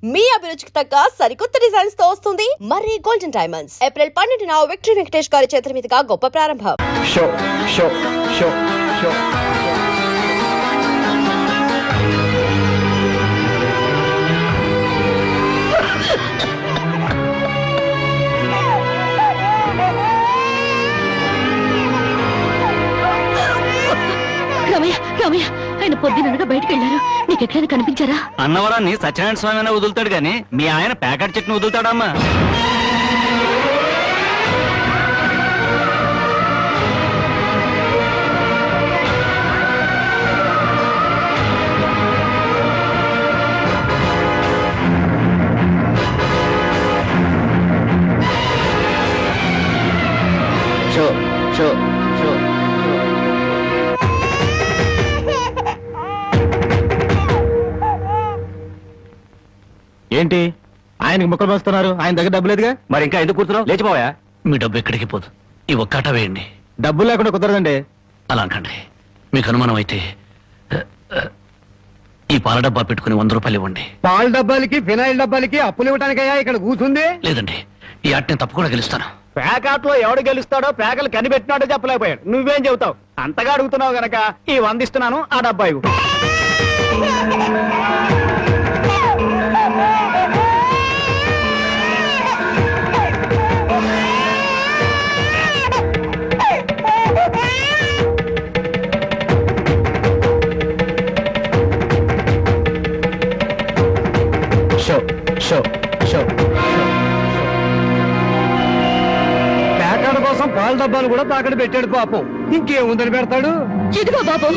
మీ అభిరుచికి తగ్గ సరికొత్త డిజైన్స్ తో వస్తుంది మర్రి గోల్డెన్ డైమండ్స్. ఏప్రిల్ 12న విక్టరీ వెంకటేష్ గారి చేతుల మీదుగా గొప్ప ప్రారంభం. Show show show show Ramayya Ramayya ఆయన పొద్దుననగా బయటకు వెళ్ళారు. నీకు ఎక్కడైనా కనిపించారా? అన్నవరాన్ని సత్యనారాయణ స్వామి అయినా వదులుతాడు గాని మీ ఆయన ప్యాకెట్ చెట్టును వదులుతాడమ్మా. షో షో షో ఏంటి ఆయనకి ముక్కలు పోస్తున్నారు? ఆయన దగ్గర డబ్బు లేదుగా. మరి ఇంకా ఎందుకు కూర్చున్నావు? లేచిపోయా. మీ డబ్బు ఎక్కడికి పోదు. ఈ ఒక్కట వేయండి. డబ్బులు లేకుండా కుదరదండి. అలా అనకండి. మీకు అనుమానం అయితే ఈ పాల డబ్బా పెట్టుకుని 100 రూపాయలు ఇవ్వండి. పాల డబ్బాలకి ఫినాయిల్ డబ్బాలకి అప్పులు ఇవ్వటానికయ్యా ఇక్కడ కూర్చుంది? లేదండి, ఈ ఆట నేను తప్పకుండా గెలుస్తాను. ప్యాకాట్ లో ఎవడు గెలుస్తాడో ప్యాకలు కనిపెట్టినాడో చెప్పలేకపోయాడు. నువ్వేం చెబుతావు? అంతగా అడుగుతున్నావు గనక ఈ 100 ఇస్తున్నాను, ఆ డబ్బా ఇవ్వు. షో షో షో ప్యాకెట్ కోసం పాల డబ్బాలు కూడా తాకడ పెట్టాడు పాపం. ఇంకేముందని పెడతాడు? ఇదిగో బాబు,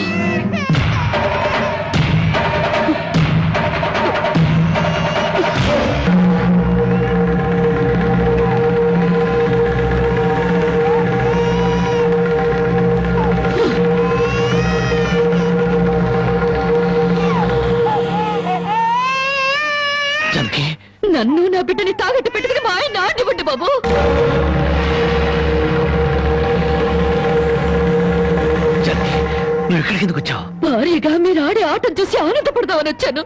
జనకి, నన్ను నా బిడ్డని తాగట్టు పెట్టుకుని మా ఆయన ఆడివ్వండి బాబు. జనకి, నువ్వు ఇక్కడికి ఎందుకు వచ్చావు? భారీగా మీరు ఆడే ఆటను చూసి ఆనందపడదామని వచ్చాను.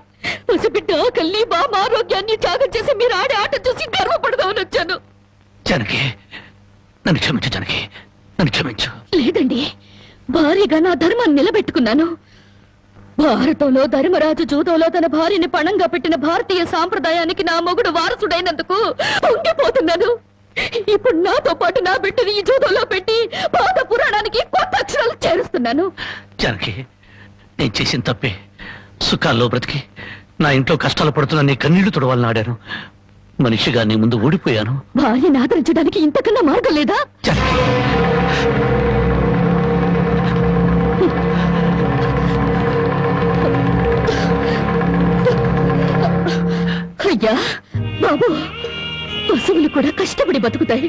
పసిబిడ్డ ఆకల్ని బామ ఆరోగ్యాన్ని త్యాగం చేసి మీరు ఆడే ఆటను చూసి గర్వపడదామని వచ్చాను. జనకి, నన్ను క్షమించు. జనకి, నన్ను క్షమించు. లేదండి, భారీగా నా ధర్మాన్ని నిలబెట్టుకున్నాను. భారతంలో ధర్మరాజు జూదంలో తన భార్యని పణంగా పెట్టిన భారతీయ సాంప్రదాయానికి నా మొగుడు వారసుడైనందుకు పొంగిపోతున్నాను. ఇప్పుడు నాతో పాటు నా బిడ్డని ఈ జూదంలో పెట్టి పాత పురాణానికి కొత్త అక్షరాలు చేరుస్తున్నాను. జనకి, నేను చేసిన తప్పే. సుఖాల్లో బ్రతికి నా ఇంట్లో కష్టాలు పడుతున్నా నీ కన్నీళ్లు తుడవాలని ఆడాను. మనిషిగా నీ ముందు ఓడిపోయాను. భార్యని ఆదరించడానికి ఇంతకన్నా మార్గం లేదా? జనకి, అయ్యా బాబు, పశువులు కూడా కష్టపడి బతుకుతాయి,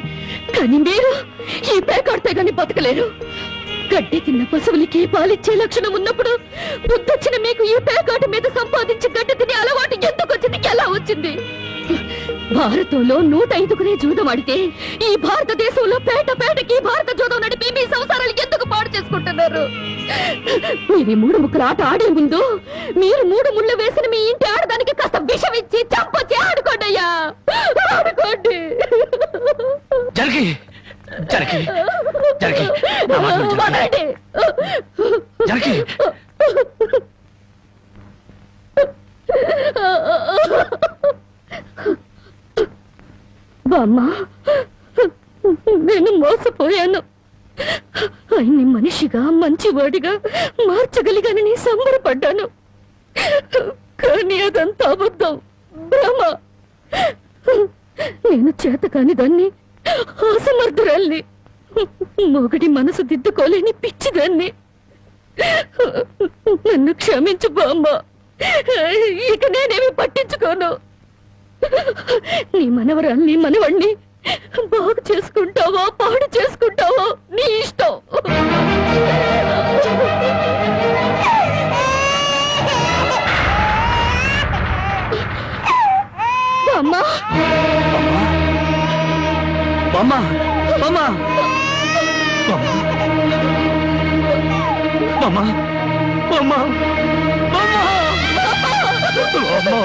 కానీ మీరు ఈ పేకాడితే గాని బతకలేరు. గడ్డి తిన్న పశువులకి పాలిచ్చే లక్షణం ఉన్నప్పుడు బుద్ధొచ్చిన మీకు ఈ పేకాట మీద సంపాదించి గడ్డి తినే అలవాటు ఎందుకు వచ్చింది, ఎలా వచ్చింది? భారతంలో 105 జూదం ఆడితే ఈ భారతదేశంలో పేట పేటకి భారత జూదం నడిపి మీ సంసారాలు ఎందుకు పాడు చేసుకుంటున్నారు? మీరు 3 ముక్కల ఆట ఆడే ముందు మీరు 3 ముళ్ళు వేసిన మీ ఇంటి ఆడదానికి కాస్త విషం ఇచ్చి చంపొచ్చి ఆడుకోండి అయ్యా, ఆడుకోండి. జనకి, జనకి, జనకి, నా మాట విను, జనకి. జనకి, బామ్మ, నేను మోసపోయాను. ఆయన్ని మనిషిగా మంచివాడిగా మార్చగలిగానని సంబరపడ్డాను. కానీ అదంతా అబద్ధం, భ్రమ. నేను చేతకాని దాన్ని, అసమర్థురాల్ని, మొగడి మనసు దిద్దుకోలేని పిచ్చిదాన్ని. నన్ను క్షమించు బామ్మ, ఇక నేనేమి పట్టించుకోను. నీ మనవరాల్ని మనవణ్ణి బాగు చేసుకుంటావో పాడు చేసుకుంటావో నీ ఇష్టం. అమ్మా, బామ్మ, బామ్మ, బామ్మ, బామ్మ, బామ్మ, బామ్మ, బామ్మ.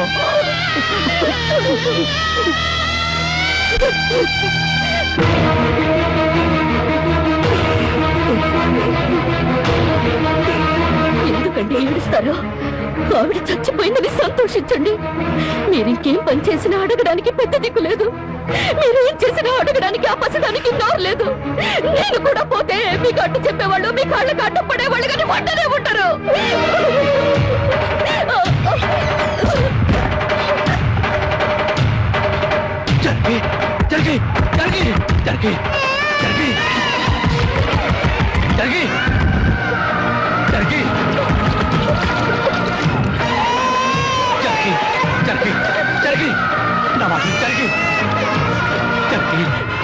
ఎందుకండి ఏడుస్తారు? ఆవిడ చచ్చిపోయిందని సంతోషించండి. మీరింకేం పని చేసినా అడగడానికి పెద్ద దిక్కు లేదు. మీరేం చేసినా అడగడానికి ఆ పసడానికి నోరు లేదు. నేను కూడా పోతే మీకు అడ్డు చెప్పేవాళ్ళు, మీ కాళ్ళకి అడ్డు పడేవాళ్ళు కానీ వంటనే ఉంటారు. జనకి జనకి జనకి జనకి జనకి జనకి జనకి జనకి జనకి నా మాట జనకి జనకి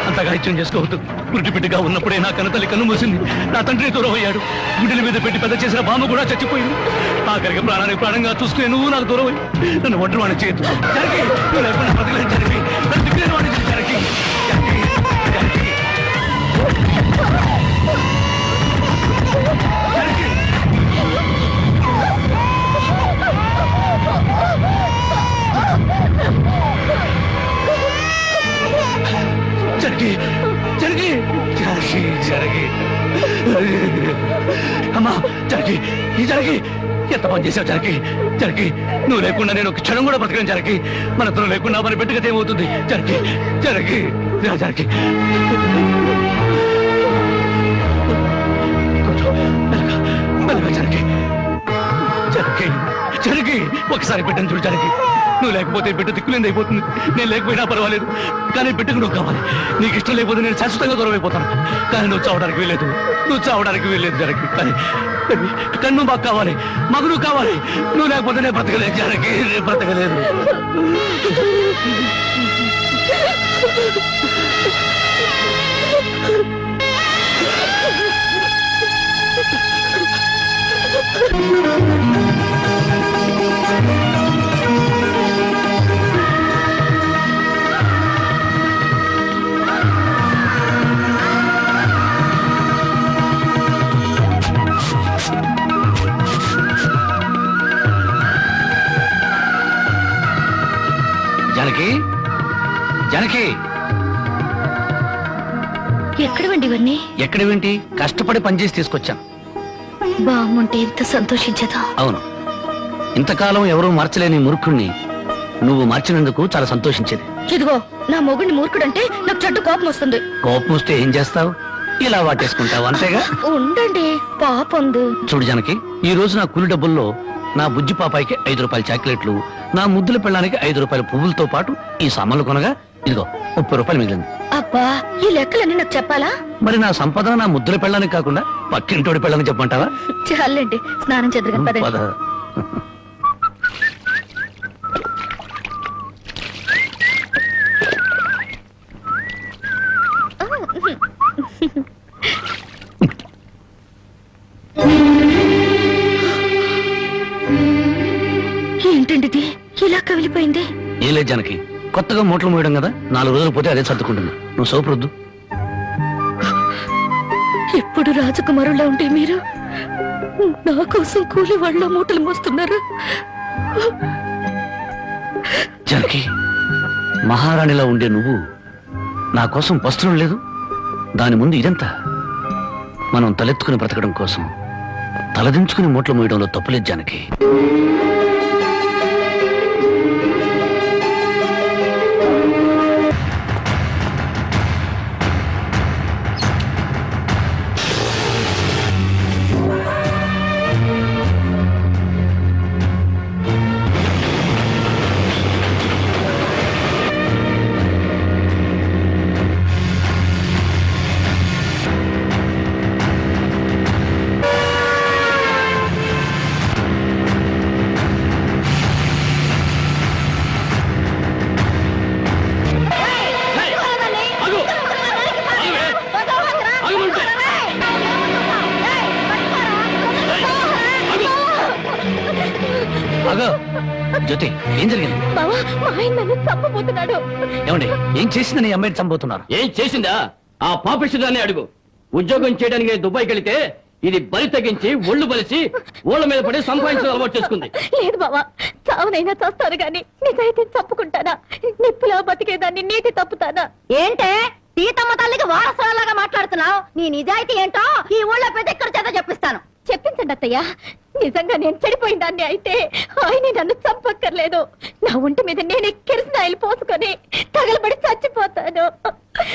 అంతగా ఇచ్చం చేసుకోవద్దు. గుడ్డి బిడ్డగా ఉన్నప్పుడే నా కన్నతల్లి కన్ను మూసింది. నా తండ్రి దూరం అయ్యాడు. గుడ్డల మీద పెట్టి పెద్ద చేసిన బామ్మ కూడా చచ్చిపోయింది. ఆఖరికి ప్రాణానికి ప్రాణంగా చూసుకునే నువ్వు నాకు దూరం అయ్యి నన్ను ఒంటరి వాడిని చేయొద్దు. జనకి నువ్వు లేకుండా బతకలేదు. జనకి నన్ను దిక్కులేని వాడిని చేయి. జనకి జనకి జనకి జనకి జరిగి జరిగి జరిగి జరిగి అమ్మా జరిగి జరిగి ఎంత పని చేసావు జరిగి జరిగి నువ్వు లేకుండా నేను ఒక క్షణం కూడా బతకను జరిగి మన ఇద్దరం లేకుండా మన బిడ్డగత ఏమవుతుంది జరిగి జరిగి జరిగి మెల్లగా జరిగి జరిగి జరిగి ఒకసారి బిడ్డను చూడు జరిగి నువ్వు లేకపోతే బిడ్డ దిక్కులేంది అయిపోతుంది. నేను లేకపోయినా పర్వాలేదు కానీ బిడ్డకు నువ్వు కావాలి. నీకు ఇష్టం లేకపోతే నేను శాశ్వతంగా దూరం అయిపోతాను. కానీ నువ్వు చావడానికి వీలేదు. నువ్వు చావడానికి వీలేదు జరగి. కానీ నువ్వు మాకు కావాలి. మాకు నువ్వు కావాలి. నువ్వు లేకపోతే నేను బ్రతకలేదు జరగి. నేను బ్రతకలేదు. జనకి జనకి ఎక్కడవండి ఇవన్నీ? ఎక్కడేంటి? కష్టపడి పనిచేసి తీసుకొచ్చాను. బాగుంటే ఎంత సంతోషించదా? అవును, ఇంతకాలం ఎవరూ మార్చలేని మూర్ఖుణ్ణి నువ్వు మార్చినందుకు చాలా సంతోషించేది. ఇదిగో నా మొగుడిని మూర్ఖుడంటే నాకు చెడ్డ కోపం వస్తుంది. కోపం వస్తే ఏం చేస్తావు? ఇలా వాటేసుకుంటావు అంతేగా. ఉండండి పాపందు. చూడు జనకి, ఈ రోజు నా కూలి డబ్బుల్లో నా బుజ్జి పాపాయికి 5 రూపాయల చాక్లెట్లు, నా ముద్దుల పెళ్ళానికి 5 రూపాయల పువ్వులతో పాటు ఈ సామాన్లు కొనగా ఇదిగో 30 రూపాయలు మిగిలింది. అబ్బా ఈ లెక్కలన్నీ నాకు చెప్పాలా? మరి నా సంపద నా ముద్దుల పెళ్ళానికి కాకుండా పక్కింటోడి పెళ్ళానికి చెప్పమంటావా? చాలండి స్నానం చేద్దరు పదండి. పద. ఏంటండి ఇలా కవిలిపోయింది? ఏం లేదు జనకి, కొత్తగా మూటలు మోయడం కదా, 4 రోజులు పోతే అదే సర్దుకుంటుంది. నువ్వు సోపరొద్దు. ఇప్పుడు రాజకుమారులా ఉంటే మీరు నా కోసం కూలి వాళ్ళ మూటలు మోస్తున్నారు. జనకి, మహారాణిలా ఉండే నువ్వు నా కోసం వస్త్రం లేదు, దాని ముందు ఇదంతా. మనం తలెత్తుకుని బ్రతకడం కోసం తలదించుకుని మూటలు మోయడంలో తప్పులేదు జానకి. జ్యోతి, ఏం జరిగింది? బావా మా ఆయన నన్ను చంపబోతున్నాడు. ఏమండి, ఏం చేసిందని అమ్మాయిని చంపబోతున్నారు? ఏం చేసిందా? ఆ పాపిష్టిదాన్ని అడుగు. ఉద్యోగం చేయడానికి దుబాయ్కి వెళితే ఇది బలి తెగించి ఒళ్ళు బలిసి ఓళ్ళ మీద పడి సంపాదించడం అలవాటు చేసుకుంది. లేదు బావా, చావునైనా చేస్తాను గాని నిజాయితీని తప్పుకుంటానా? నిప్పులా బతికేదాన్ని నీటి తప్పుతానా? ఏంటే సీతమ్మ తల్లికి వారసులాగా మాట్లాడుతున్నావు? నీ నిజాయితీ ఏంటో ఈ ఊళ్ళో ప్రతి ఒక్కరి చేత చెప్పిస్తాను. చెప్పించండి అత్తయ్య. నిజంగా నేను చెడిపోయిన దాన్ని అయితే ఆయన నన్ను చంపక్కర్లేదు. నా ఒంటి మీద నేనే కిరసనాయిలు పోసుకొని తగలబడి చచ్చిపోతాను.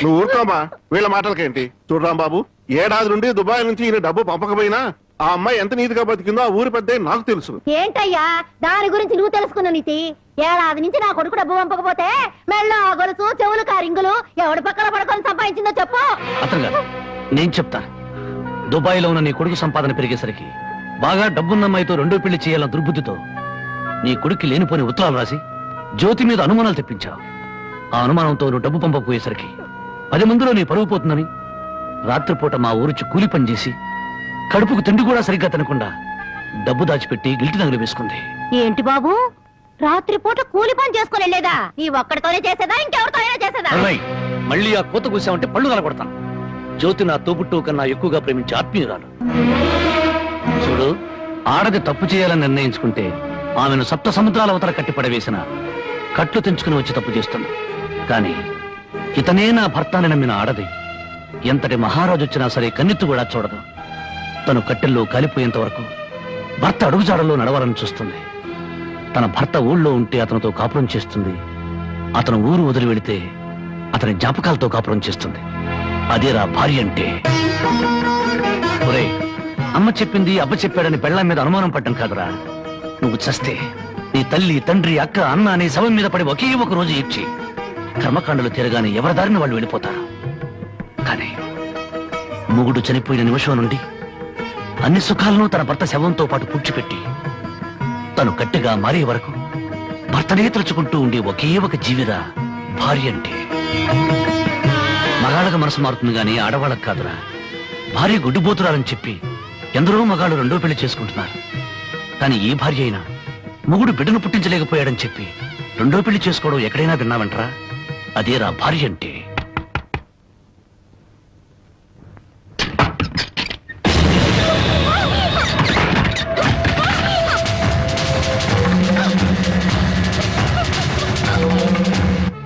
నువ్వు ఊరుకోమా, వీళ్ళ మాటలకేంటి? చూడరాం బాబు, ఏడాది నుండి దుబాయ్ నుంచి ఈయన డబ్బు పంపకపోయినా ఆ అమ్మాయి ఎంత నీతిగా బతికిందో ఆ ఊరి పెద్ద నాకు తెలుసు. ఏంటయ్యా దాని గురించి నువ్వు తెలుసుకున్న నీతి? ఏడాది నుంచి నా కొడుకు డబ్బు పంపకపోతే మెళ్ళో గొలుసు చెవులు కారింగులు ఎవడి పక్కన పడుకొని సంపాదించిందో చెప్పు. అతను గారు, నేను చెప్తాను. దుబాయ్ లో ఉన్న నీ కొడుకు సంపాదన పెరిగేసరికి బాగా డబ్బున్న అమ్మాయితో రెండో పెళ్లి చేయాలన్న దుర్బుద్ధితో నీ కొడుక్కి లేనిపోని ఉత్తరాలు రాసి జ్యోతి మీద అనుమానాలు తెప్పించావు. ఆ అనుమానంతో నువ్వు డబ్బు పంపకపోయేసరికి 10 మందిలో నీ పరువు పోతుందని రాత్రిపూట మా ఊరిచి కూలి పని చేసి కడుపుకు తిండి కూడా సరిగ్గా తినకుండా డబ్బు దాచిపెట్టి గిల్టి నగలు వేసుకుంది. ఏంటి బాబు, రాత్రిపూట కూలి పని చేసుకుని వెళ్ళేదా? నీ ఒక్కడితోనే చేసేదా ఇంకెవరితో అయినా చేసేదా? అమ్మాయి, మళ్ళీ ఆ కోత కూసామంటే పళ్ళు నలగొడతాను. జ్యోతి నా తోబుట్టు కన్నా ఎక్కువగా ప్రేమించే ఆత్మీయురాలు. చూడు, ఆడది తప్పు చేయాలని నిర్ణయించుకుంటే ఆమెను 7 సముద్రాల అవతల కట్టి పడవేసిన కట్లు తెంచుకుని వచ్చి తప్పు చేస్తుంది. కానీ ఇతనే నా భర్తని నమ్మిన ఆడది ఎంతటి మహారాజు వచ్చినా సరే కన్నెత్తు కూడా చూడదు. తను కట్టెల్లో కాలిపోయేంత వరకు భర్త అడుగుజాడల్లో నడవాలని చూస్తుంది. తన భర్త ఊళ్ళో ఉంటే అతనితో కాపురం చేస్తుంది. అతను ఊరు వదిలి వెళితే అతని జ్ఞాపకాలతో కాపురం చేస్తుంది. అదేరా భార్య అంటే. ఒరేయ్, అమ్మ చెప్పింది అబ్బ చెప్పాడని పెళ్ళాం మీద అనుమానం పడ్డం కాదురా. నువ్వు చస్తే నీ తల్లి, తండ్రి, అక్క, అన్న నీ శవం మీద పడి ఒకే ఒక రోజు ఏడ్చి కర్మకాండలు తిరగానే ఎవరి దారిని వాళ్ళు వెళ్ళిపోతారు. కానీ మొగుడు చనిపోయిన నిమిషం నుండి అన్ని సుఖాలను తన భర్త శవంతో పాటు పూడ్చిపెట్టి తను గట్టిగా మారే వరకు భర్తనే తలుచుకుంటూ ఉండే ఒకే ఒక జీవిరా భార్య అంటే. మగాళ్ళకి మనసు మారుతుంది గానీ ఆడవాళ్ళకి కాదురా. భార్య గుడ్డుబోతురాలని చెప్పి ఎందరో మగాళ్ళు రెండో పెళ్లి చేసుకుంటున్నారు. కానీ ఈ భార్య అయినా మొగుడు బిడ్డను పుట్టించలేకపోయాడని చెప్పి రెండో పెళ్లి చేసుకోవడం ఎక్కడైనా విన్నావంటరా? అదేరా భార్య అంటే.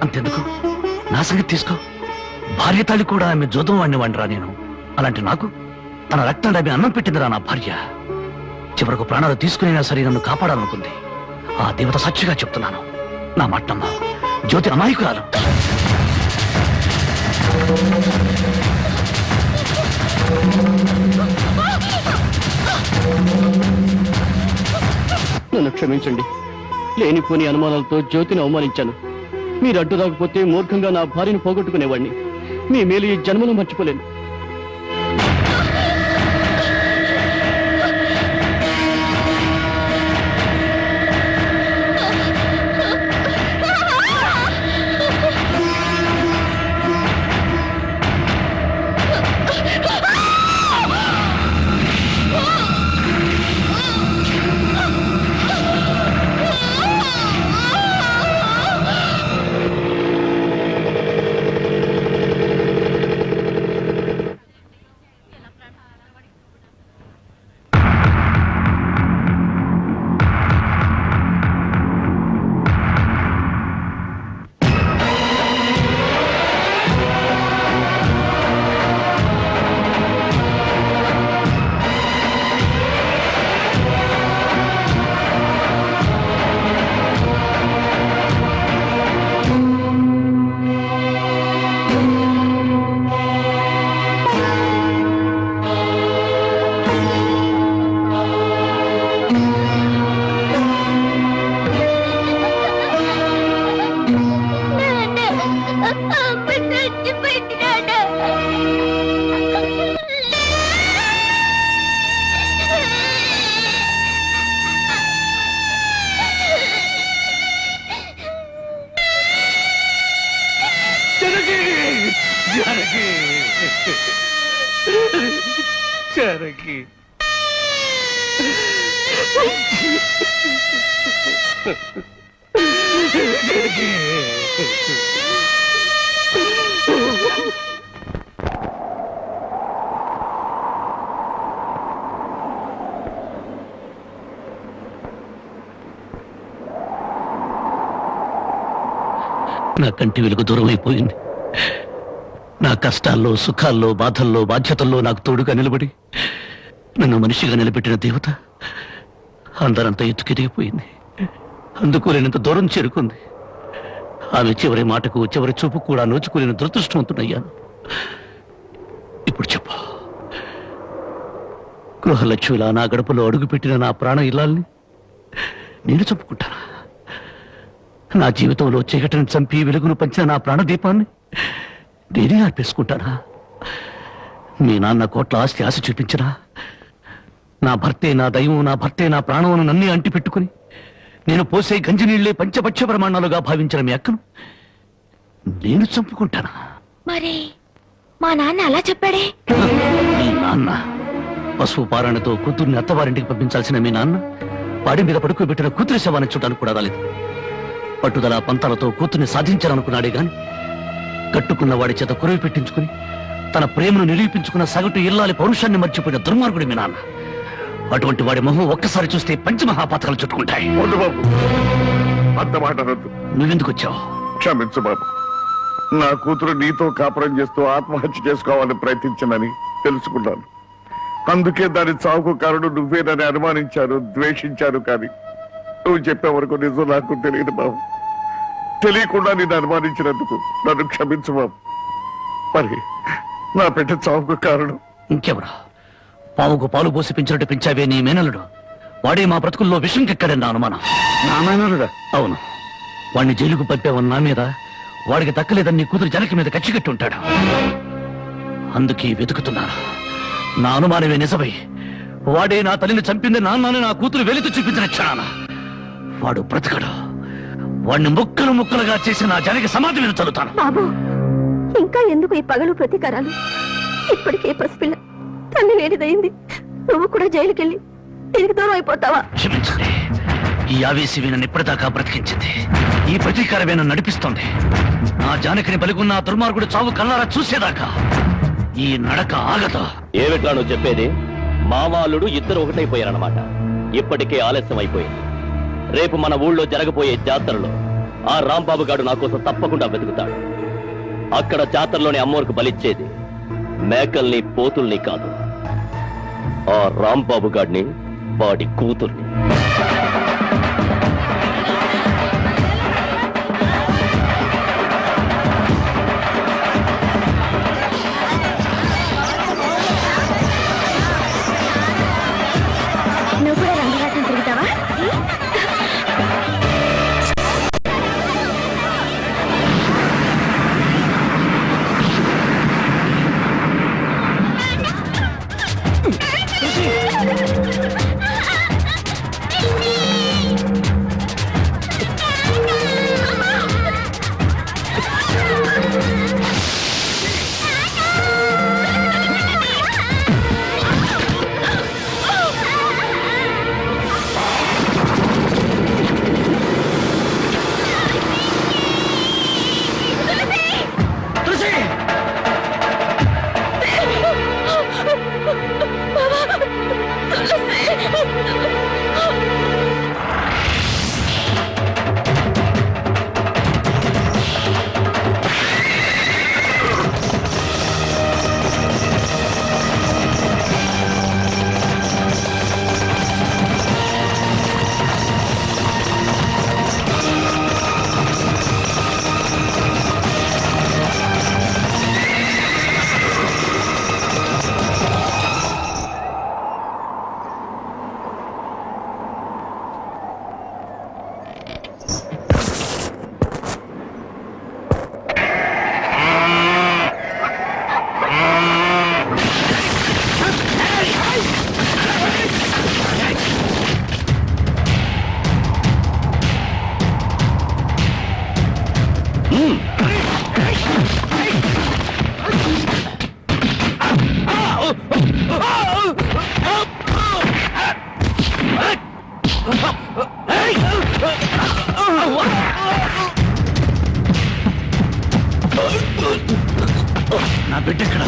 అంతెందుకు, నా సంగతి తీసుకో. భార్య తాళి కూడా ఆమె జోదం వాడిని వాడిరా నేను. అలాంటి నాకు తన రక్తాన్ని ఆమె అన్నం పెట్టిందిరా నా భార్య. చివరకు ప్రాణాలు తీసుకునేనా సరే నన్ను కాపాడాలనుకుంది. ఆ దేవత సాక్షిగా చెప్తున్నాను, నా మాటమ్మ జ్యోతి అమాయకురాలు. నన్ను క్షమించండి. లేనిపోని అనుమానాలతో జ్యోతిని అవమానించాను. మీరు అడ్డు రాకపోతే మూర్ఖంగా నా భార్యను పోగొట్టుకునేవాడిని. మీ మేలు ఈ జన్మలో మర్చిపోలేను. Cherokee. నా కంటి వెలుగు దూరం అయిపోయింది. నా కష్టాల్లో, సుఖాల్లో, బాధల్లో, బాధ్యతల్లో నాకు తోడుగా నిలబడి నన్ను మనిషిగా నిలబెట్టిన దేవత అందరంతా ఎత్తుకెదిగిపోయింది. అందుకోలేనంత దూరం చేరుకుంది. ఆమె చివరి మాటకు, చివరి చూపు కూడా నోచుకోలేని దురదృష్టవంతుడయ్యాను. ఇప్పుడు చెప్పు, గృహలక్ష్మిలా నా గడపలో అడుగుపెట్టిన నా ప్రాణ ఇల్లాల్ని నేను చంపుకుంటానా? నా జీవితంలో చీకటిని చంపి వెలుగును పంచిన నా ప్రాణదీపాన్ని నేనే ఆర్పేసుకుంటానా? మీ నాన్న కోట్ల ఆస్తి ఆశ చూపించినా, నా భర్తే నా దైవం, నా భర్తే నా ప్రాణమును నన్నే అంటి పెట్టుకుని నేను పోసే గంజినీళ్లే పంచపక్ష ప్రమాణాలుగా భావించిన మీ అక్కను నేను చంపుకుంటానా? మరి మా నాన్న అలా చెప్పాడే. మీ నాన్న పశువు పారాణతో కూతుర్ని అత్తవారింటికి పంపించాల్సిన మీ నాన్న వాడి మీద పడుకోబెట్టిన కూతురి శవాన్ని చూడడానికి కూడా రాలేదు. పట్టుదల పంతాలతో కూతుర్ని సాధించాలనుకున్నాడే గాని కట్టుకున్న వాడి చేత కురవి పెట్టించుకుని తన ప్రేమను నిరూపించుకున్న సగటు ఇల్లాలి పౌరుషాన్ని మర్చిపోయిన దుర్మార్గుడి మీ నాన్న. అటువంటి వాడి మొహం ఒక్కసారి చూస్తే పంచమహాపాతకాలు చుట్టుకుంటాయి. వద్దు బాబు, అంత మాట అనొద్దు. నువ్వెందుకు వచ్చావు? క్షమించు బాబు. నా కూతురు నీతో కాపురం చేస్తూ ఆత్మహత్య చేసుకోవాలని ప్రయత్నించిందని తెలుసుకున్నాను. అందుకే దాని చావుకు కారణం నువ్వేనని అనుమానించారు, ద్వేషించారు. కానీ నువ్వు చెప్పే వరకు నిజం నాకు తెలియదు బాబు. తెలియకుండా నేను అనుమానించినందుకు నన్ను క్షమించు బాబు. మరి నా బిడ్డ చావుకు కారణం ఇంకెవరా? పావుకు పాలు పోసి పెంచినట్టు పెంచావే నీ మేనల్లుడు. వాడే మా బ్రతుకుల్లో విషం కెక్కడని నా అనుమానం. నా మేనల్లుడా? అవును, వాడిని జైలుకు పంపావని నా మీద, వాడికి దక్కలేదని నీ కూతురు జనకి మీద కచ్చికట్టి ఉంటాడు. అందుకే వెతుకుతున్నాను. నా అనుమానమే నిజమై వాడే నా తల్లిని చంపింది నాన్నని నా కూతురు వెలితో చూపించిన క్షణాన వాడు బ్రతకడు. వాడిని ముక్కలు ముక్కలుగా చేసి నా జనకి సమాధి మీద చల్లుతాను. బాబు, ఇంకా ఎందుకు ఈ పగలు ప్రతీకారాలు? ఇప్పటికే పసిపిల్ల తల్లి లేనిదయింది. నువ్వు కూడా జైలుకెళ్ళి తిరిగి దూరం అయిపోతావా? క్షమించండి, ఈ ఆవేశమే నన్ను ఇప్పటిదాకా బ్రతికించింది. ఈ ప్రతీకారమే నన్ను నడిపిస్తోంది. నా జానకిని బలిగున్న ఆ దుర్మార్గుడు చావు కల్లారా చూసేదాకా ఈ నడక ఆగదు. ఏమిట్లా నువ్వు చెప్పేది? మావాళ్ళుడు ఇద్దరు ఒకటైపోయారన్నమాట. ఇప్పటికే ఆలస్యం అయిపోయింది. రేపు మన ఊళ్ళో జరగబోయే జాతరలో ఆ రాంబాబు గారు నా కోసం తప్పకుండా వెతుకుతాడు. అక్కడ జాతరలోని అమ్మోరికి బలిచ్చేది మేకల్ని, పోతుల్ని కాదు, ఆ రాంబాబు గాడిని, వాడి కూతుర్ని. నువ్వు కూడా రంగరాటం తిరుగుతావా? నా బిడ్డ ఎక్కడ?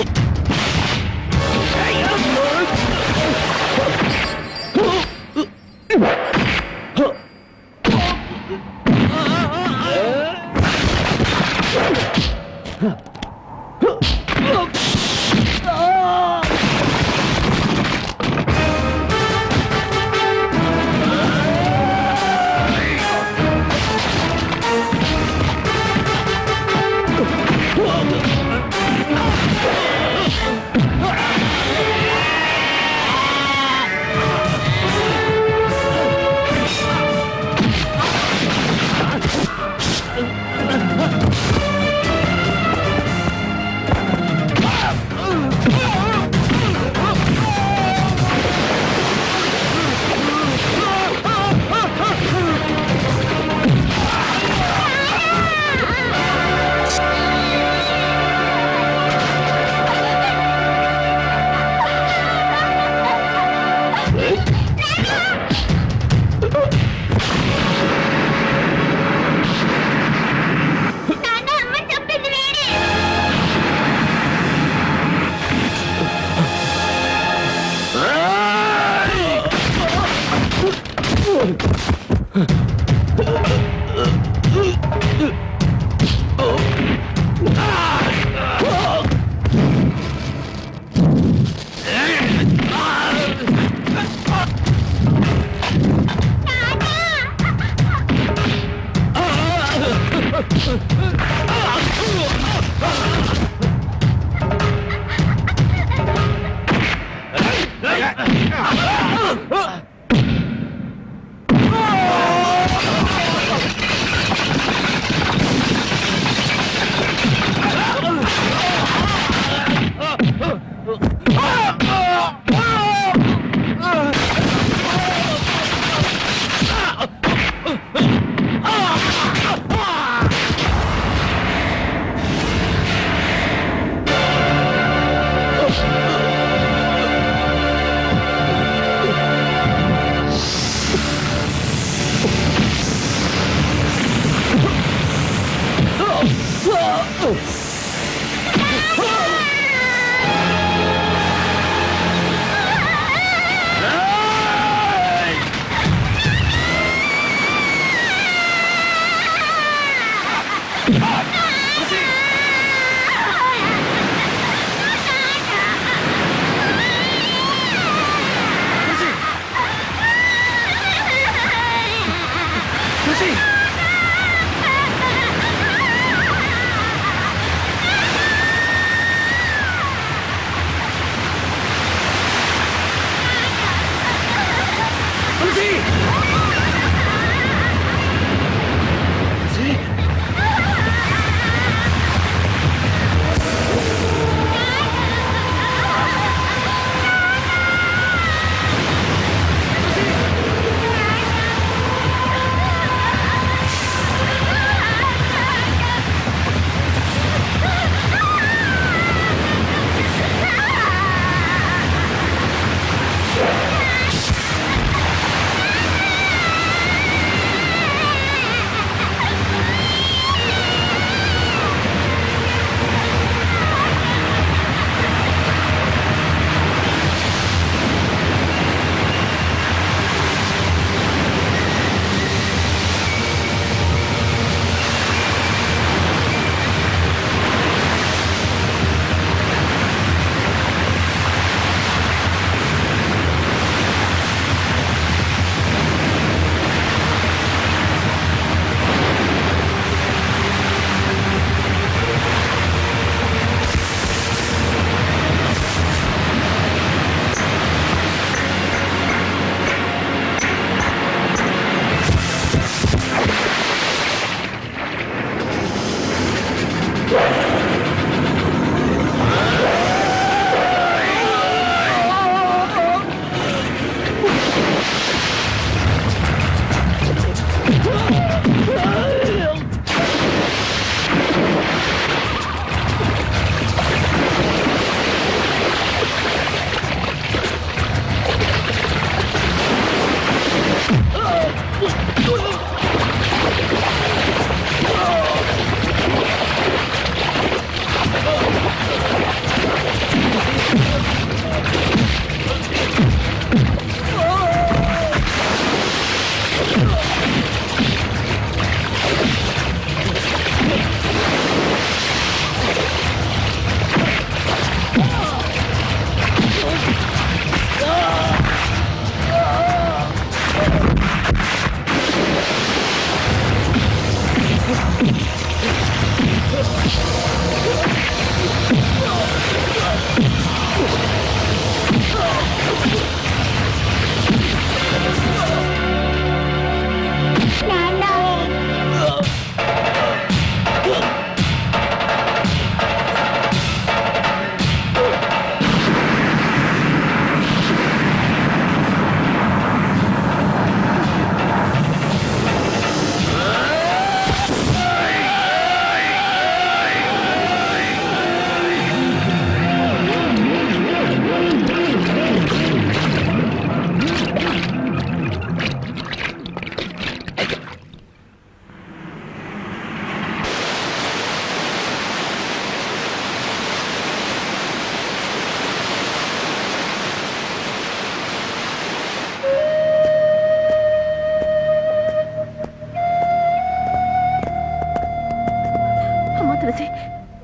అమ్మా తులసి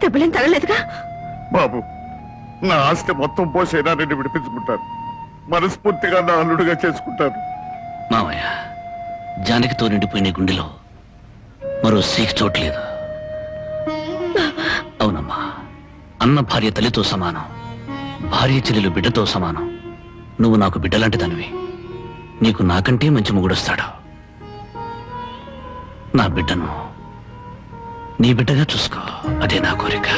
దెబ్బలేం తగలేదుగా? బాబు, నా ఆస్తి మొత్తం పోసైనా నేను విడిపించుకుంటాను. మనస్ఫూర్తిగా నా అల్లుడుగా చేసుకుంటాను. మావయ్య, జానకితో నిండిపోయిన గుండెలో మరో సీక్ చోట్లేదు. అవునమ్మా, అన్న భార్య తల్లితో సమానం, భార్య చెల్లెలు బిడ్డతో సమానం. నువ్వు నాకు బిడ్డలాంటి దానివి. నీకు నాకంటే మంచి మొగుడొస్తాడు. నా బిడ్డను నీ బిడ్డగా చూసుకో, అదే నా కోరిక.